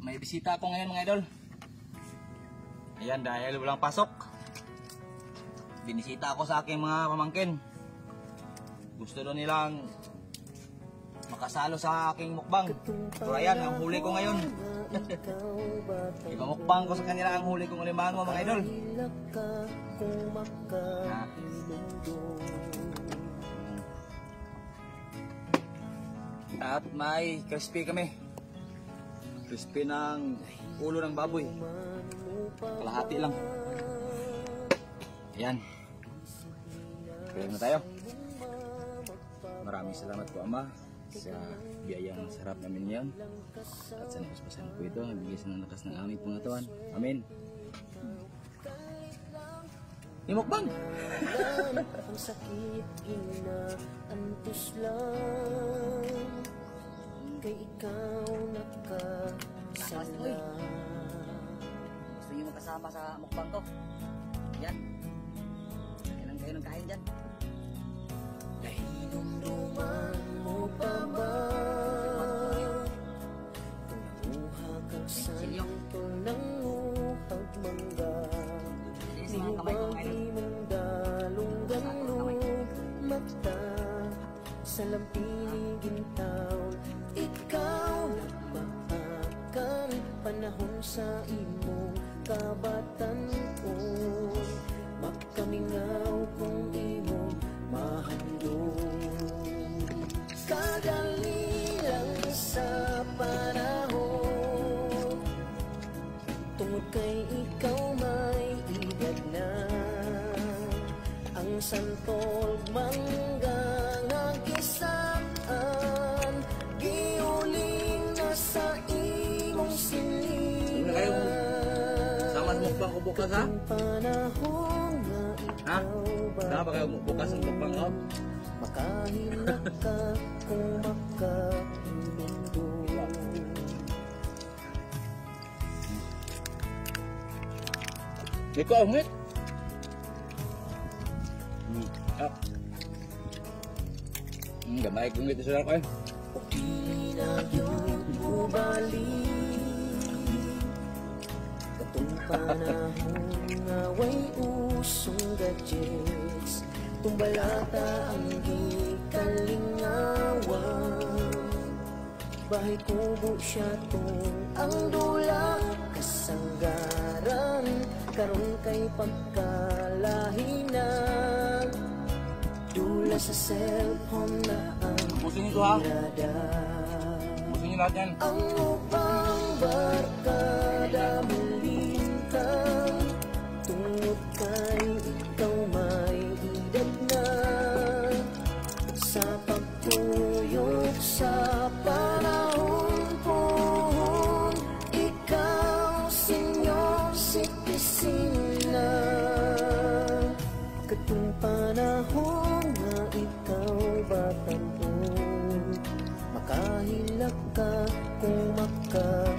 may bisita ako ngayon mga idol. Ayan, dahil walang pasok, binisita ako sa aking mga pamangkin. Gusto daw nilang makasalo sa aking mukbang. So ayan, ang huli ko ngayon. Ipamukbang ko sa kanila ang huli kong alimango mga idol. At may crispy kami. Crispy ng ulo ng baboy. Kalahati lang. Ayan. Kaya na tayo. Maraming salamat po Ama sa biyayang sarap namin ngayon. At sa napaspasan po ito, nabigay sa lakas ng aming pangatawan. Amen. Imukbang! Ang sakit inaantos lang kay ikaw nakasala. Gusto niyo magkasama sa mukbang ko? Yan. Kailan kayo ng kain dyan? Nahinumduman mo pa ba kung nanguha kang santol ng uhag mangga? Nihubagi mong dalong-galong mata sa lampinig gintaon. Ikaw nagmaakan panahon sa imong kabatan ko. Makamingaw kung imong mahandog. Kadali lang sa panahon, tungod kay ikaw may edad na. Ang santol manggang ang kisaan, giuling na sa imong silingan. Ano kayo? Sama sa mukbang ko bukas ha? Panahon na Ha? Saan ba kayo bukas ang mukbang ko? makahilak ka kung makahilundog. Di ko ahungit. Gamay kong ito sila ko eh. O di na yun bumalik, katong panahon nga way usong gadgets, tumbalata ang gikalingawan. Bahay kubo siya tong ang dula kasanggaran, karon kay pagkalahinan. Dula sa cellphone na ang Pusin nyo ha. irada. Pusin nyo lahat yan. Ang upang barkada malintang, tungod kay ikaw may edad na. Sa pagtuyok sa panahon po, ikaw Senyor sitisin na. Katong panahon nga ikaw batang po, makahilak ka kung maka